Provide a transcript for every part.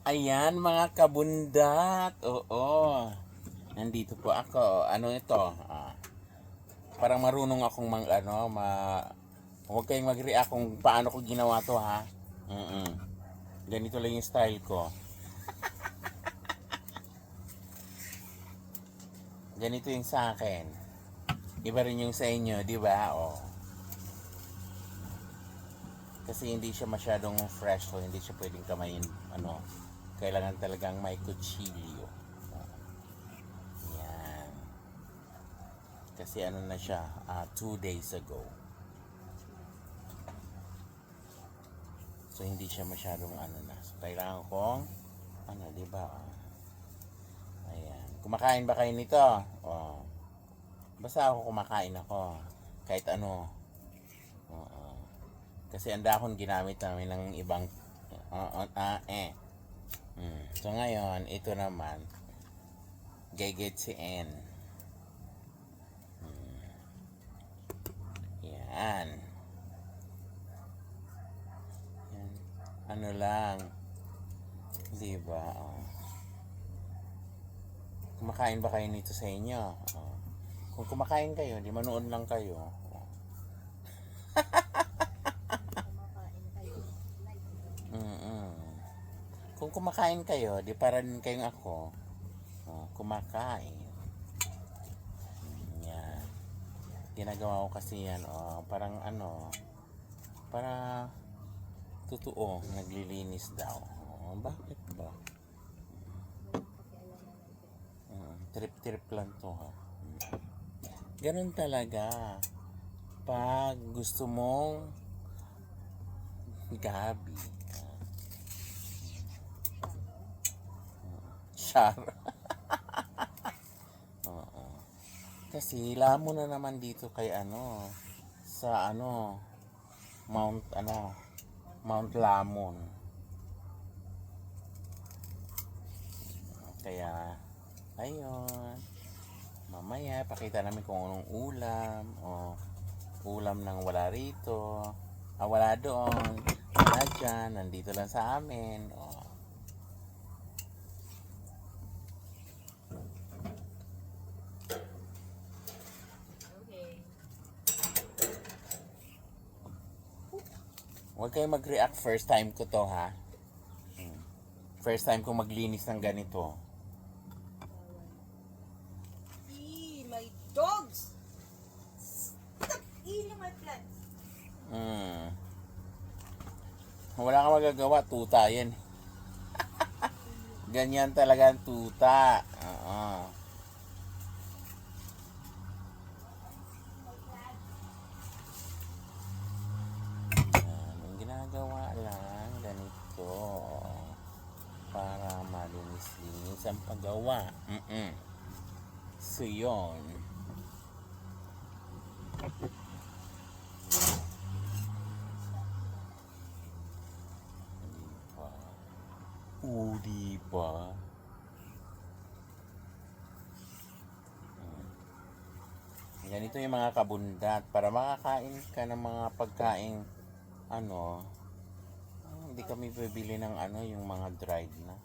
Ayan mga kabundat. Oo. Nandito po ako. Ano ito? Parang marunong akong huwag kayong mag-react kung paano ko ginawa to ha. Mm-mm. Ganito lang yung style ko. Ganito yung sa akin. Iba rin yung sa inyo, di ba? Oh. Kasi hindi siya masyadong fresh, so hindi siya pwedeng kamayin. Kailangan talagang may kutsilyo. Yan. Kasi ano na siya, 2 days ago. So hindi siya masyadong na. So kailangan kong di ba? Ayan. Kumakain ba kayo nito? Oh. Basta ako kumakain ako. Kahit ano. Kasi ang dahon ginamit namin ng ibang So ngayon, ito naman Gegit si N. Yan. Yan. Ano lang. Di ba? Kumakain ba kayo nito sa inyo? Kung kumakain kayo, di manood lang kayo. Kung kumakain kayo, di para din kayong ako. Kumakain. Yan. Ginagawa ko kasi yan, parang para totoo, naglilinis daw. Bakit ba? Trip-trip lang to ha. Ganun talaga. Pag gusto mong gabi. Char. Kasi lamo na naman dito kay sa Mount Lamon. Kaya ayun. Mamaya pakita namin kung anong ulam ulam ng wala rito. Wala doon. Wala dyan. Nandito lang sa amin. Huwag kayo mag-react, first time ko to ha. First time ko maglinis ng ganito. My dogs! Stop eating my plants! Wala kang magagawa, tuta yan. Ganyan talaga ang tuta. Ginagawa lang ganito para malinis-linis ang paggawa. So yun. Diba? Ganito yung mga kabundat para makakain ka ng mga pagkain hindi kami bibili ng yung mga dried na.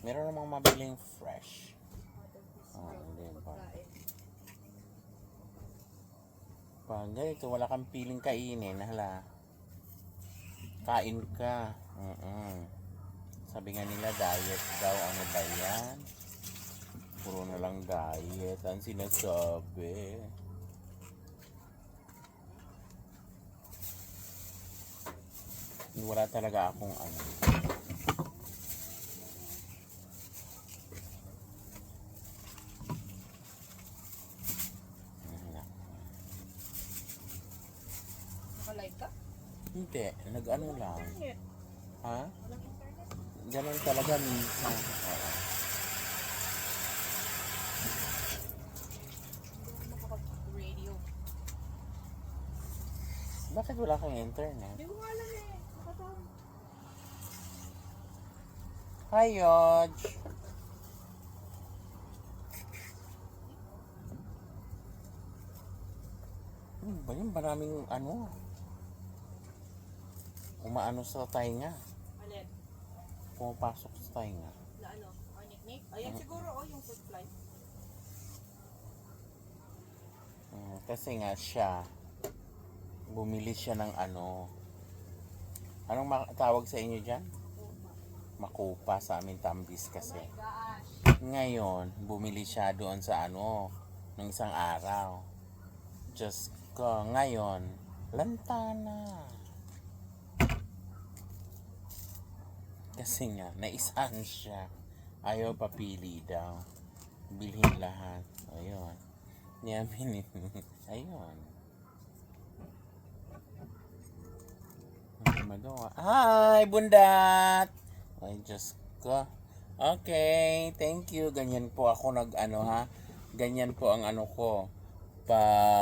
Meron namang mabiling fresh. Diba? Pag ganito, wala kang piling kainin, kain ka. Sabi nga nila, diet daw. Ano ba yan? Puro na lang diet ang sinasabi. Wala talaga akong Nakalive ka? Hindi, lang. Ha? Ganun talaga minsan. Radio. Bakit wala kang internet? Hindi ko nga alam eh. Hi, Yodge! Ba yun? Maraming umaano sa tainga. Alin? pumapasok sa tainga. Na ano? Ornick-nick? Ayan siguro, yung fruit fly. Kasi nga siya, bumili siya ng ano. Anong tawag sa inyo dyan? Makupa, sa amin tambis kasi. Gosh. Ngayon, bumili siya doon sa ano, ng isang araw. Just ko, ngayon, lantana. Kasi nga, naisahan siya. Ayaw papili daw. Bilhin lahat. Ayun. Niyamin. Ayun. Hindi magawa. Hi, bundat! Ay, Diyos ko. Okay, thank you. Ganyan po ako nag-ano ha. Ganyan po ang ano ko. Paglinis.